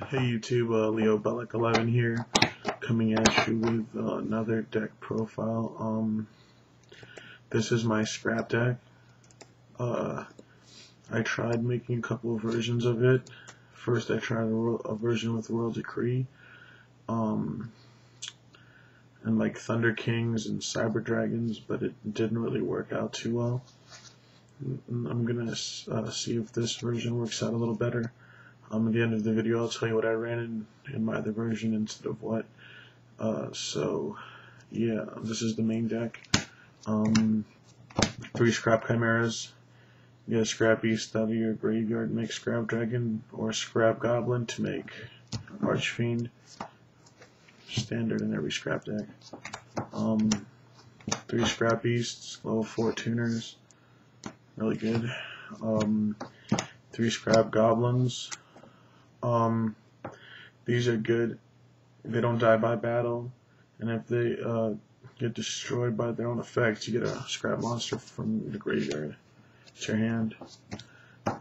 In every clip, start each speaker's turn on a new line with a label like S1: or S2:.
S1: Hey YouTube, Leo Bellic 11 here, coming at you with another deck profile. This is my scrap deck. I tried making a couple of versions of it. First, I tried a version with Royal Decree, and like Thunder Kings and Cyber Dragons, but it didn't really work out too well. I'm gonna see if this version works out a little better. At the end of the video, I'll tell you what I ran in my other version instead of what. So, yeah, this is the main deck. 3 Scrap Chimeras. Get a Scrap Beast out of your graveyard, make Scrap Dragon, or Scrap Goblin to make Archfiend. Standard in every Scrap deck. 3 Scrap Beasts, level 4 tuners. Really good. 3 Scrap Goblins. These are good. They don't die by battle, and if they get destroyed by their own effects, you get a scrap monster from the graveyard to your hand.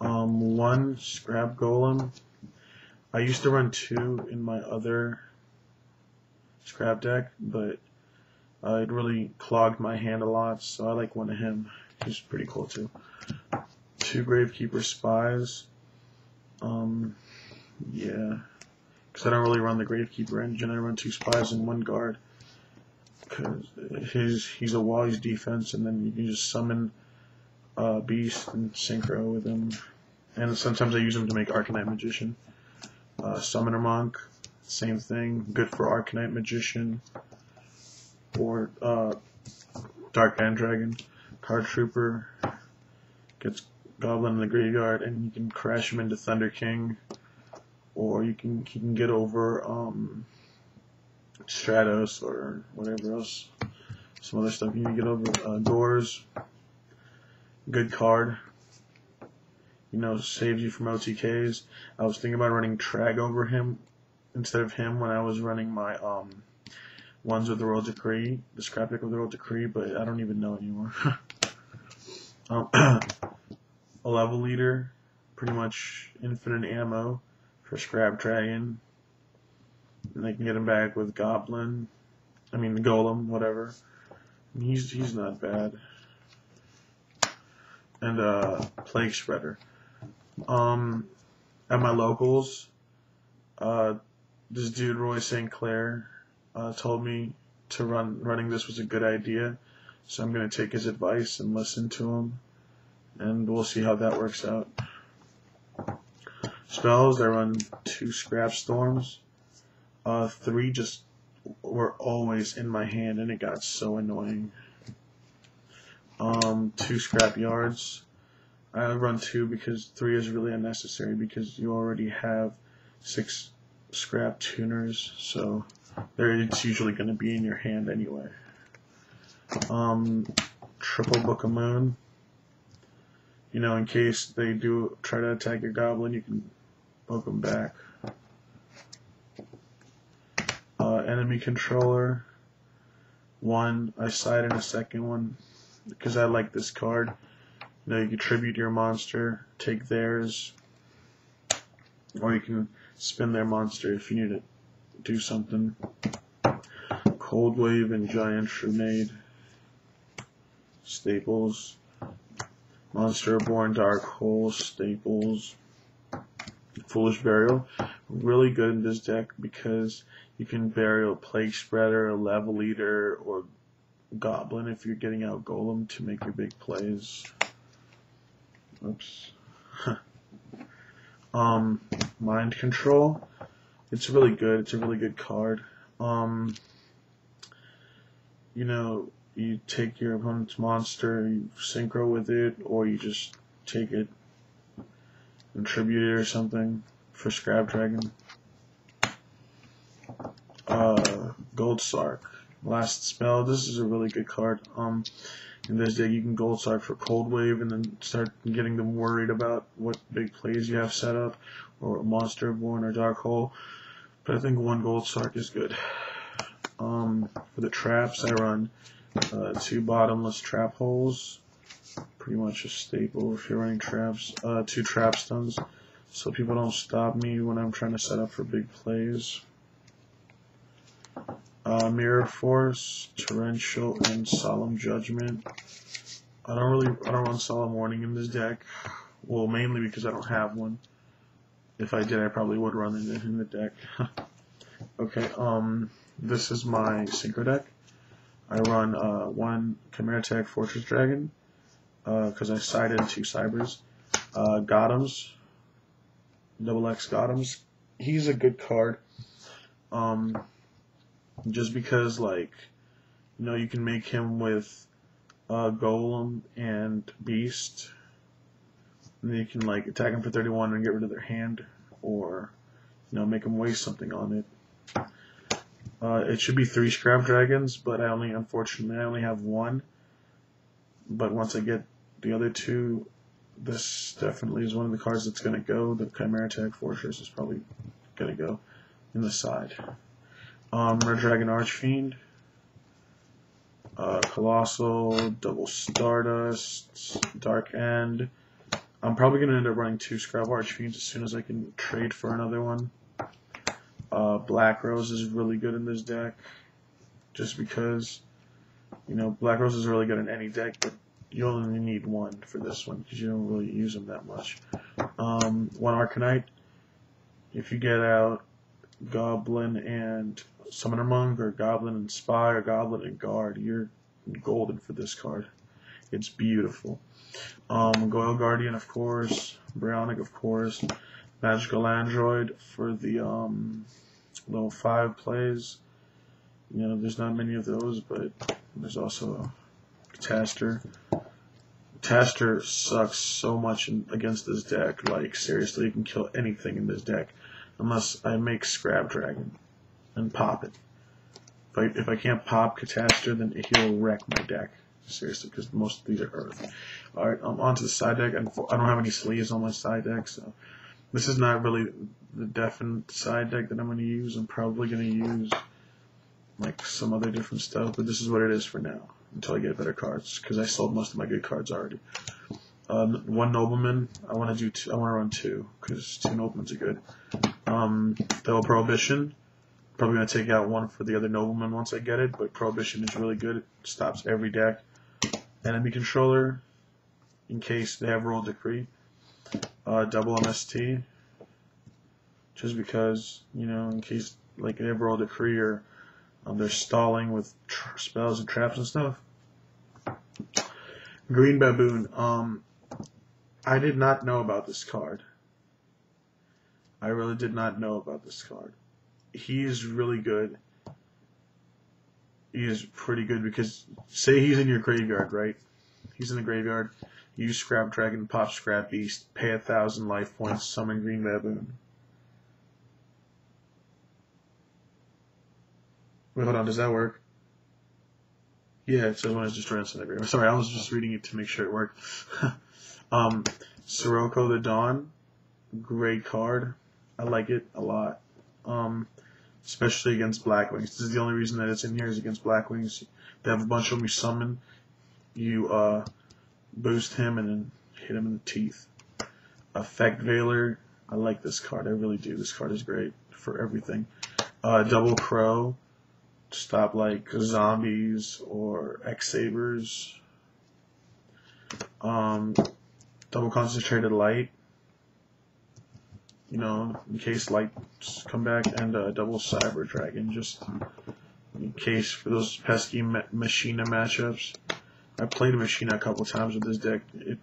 S1: 1 Scrap Golem. I used to run 2 in my other scrap deck, but it really clogged my hand a lot, so I like one of him. He's pretty cool too. 2 Gravekeeper Spies. Yeah, because I don't really run the Gravekeeper engine. I run 2 Spies and 1 Guard, because he's a wall, he's defense, and then you can just summon Beast and Synchro with him. And sometimes I use him to make Arcanite Magician. Summoner Monk, same thing, good for Arcanite Magician or Dark Band Dragon. Card Trooper gets Goblin in the graveyard, and you can crash him into Thunder King, or he can get over Stratos or whatever else, some other stuff. You can get over Doors. Good card. You know, saves you from OTKs. I was thinking about running Trag over him instead of him when I was running my ones with the Royal Decree, the scrap deck with the Royal Decree, but I don't even know anymore. A level leader, pretty much infinite ammo for Scrap Dragon, and they can get him back with Golem, whatever. And he's not bad. And Plague Spreader. At my locals, this dude Roy St. Clair told me to running this was a good idea, so I'm gonna take his advice and listen to him, and we'll see how that works out. Spells, I run 2 Scrap Storms. 3 just were always in my hand, and it got so annoying. 2 Scrap Yards. I run 2 because 3 is really unnecessary, because you already have 6 Scrap Tuners, so it's usually going to be in your hand anyway. Triple Book of Moon. You know, in case they do try to attack your Goblin, you can book them back. Enemy Controller. 1, I side in a second one because I like this card. You know, you can tribute your monster, take theirs, or you can spin their monster if you need to do something. Cold Wave and Giant Shrunade. Staples. Monster Born Dark Hole, Staples. Foolish Burial. Really good in this deck because you can burial Plague Spreader, Level Leader, or Goblin if you're getting out Golem to make your big plays. Oops. Mind Control. It's really good. It's a really good card. You know, you take your opponent's monster, you synchro with it, or you just take it and tribute it or something for Scrap Dragon. Gold Sark. Last spell. This is a really good card. In this deck, you can Gold Sark for Cold Wave and then start getting them worried about what big plays you have set up, or Monster Born or Dark Hole. But I think 1 Gold Sark is good. For the traps, I run 2 Bottomless Trap Holes. Pretty much a staple if you're running traps. 2 Trap Stones. so people don't stop me when I'm trying to set up for big plays. Mirror Force, Torrential, and Solemn Judgment. I don't run Solemn Warning in this deck. Well, mainly because I don't have one. If I did, I probably would run it in the deck. Okay, this is my synchro deck. I run one Chimera Tech Fortress Dragon, because I sided 2 Cybers. Gotham's, XX Gotham's. He's a good card. Just because, like, you can make him with Golem and Beast. And then you can, like, attack him for 31 and get rid of their hand, or make them waste something on it. It should be 3 Scrap Dragons, but unfortunately I only have 1. But once I get the other 2, this definitely is one of the cards that's going to go. The Chimera Tech Fortress is probably going to go in the side. Red Dragon Archfiend, Colossal, Double Stardust, Dark End. I'm probably going to end up running 2 Scrap Archfiends as soon as I can trade for another one. Black Rose is really good in this deck, just because, Black Rose is really good in any deck, but you only need 1 for this one, because you don't really use them that much. 1 Arcanite, if you get out Goblin and Summoner Monk, or Goblin and Spy, or Goblin and Guard, you're golden for this card. It's beautiful. Goyle Guardian, of course. Brownic, of course. Magical Android for the level 5 plays. There's not many of those, but there's also Catastor. Catastor sucks so much against this deck. Like, seriously, you can kill anything in this deck, unless I make Scrap Dragon and pop it. If I can't pop Catastor, then he'll wreck my deck. Seriously, because most of these are Earth. Alright, on to the side deck. I don't have any sleeves on my side deck, so this is not really the definite side deck that I'm going to use. I'm probably going to use like some other different stuff, but this is what it is for now, until I get better cards, because I sold most of my good cards already. 1 Nobleman, I want to run 2, because 2 Noblemans are good. Double Prohibition, probably going to take out 1 for the other Nobleman once I get it, but Prohibition is really good. It stops every deck. Enemy Controller, in case they have Royal Decree. Double MST, just because, in case like they have Royal Decree, or they're stalling with spells and traps and stuff. Green Baboon, I did not know about this card. I really did not know about this card. He is really good. He is pretty good, because say he's in your graveyard, right? He's in the graveyard. Use Scrap Dragon, pop Scrap Beast, pay 1,000 life points, summon Green Baboon. Wait, hold on, does that work? Yeah, it says when it's destroyed inside the graveyard. Sorry, I was just reading it to make sure it worked. Sirocco the Dawn, great card. I like it a lot. Especially against Blackwings. This is the only reason that it's in here, is against Blackwings. They have a bunch of them, you summon, you boost him, and then hit him in the teeth. Effect Veiler, I like this card, I really do. This card is great for everything. Double Crow, to stop like zombies or X-Sabers. Double Concentrated Light, in case lights come back, and double Cyber Dragon, just in case for those pesky Machina matchups. I played a Machina a couple times with this deck. It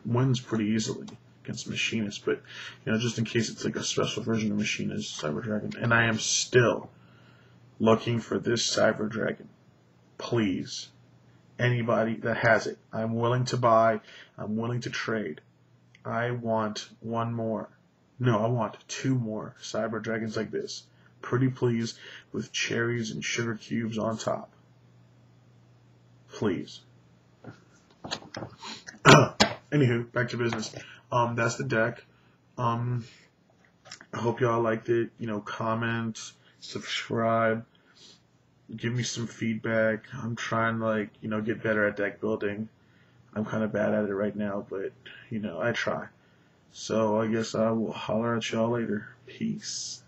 S1: wins pretty easily against Machinists, but just in case it's like a special version of Machina's Cyber Dragon. And I am still looking for this Cyber Dragon. Please, anybody that has it, I'm willing to buy. I'm willing to trade. I want 1 more. No, I want 2 more Cyber Dragons like this. Pretty please, with cherries and sugar cubes on top. Please. Anywho, back to business. That's the deck. I hope y'all liked it. Comment, subscribe, give me some feedback. I'm trying get better at deck building. I'm kind of bad at it right now, but I try. So I guess I will holler at y'all later. Peace.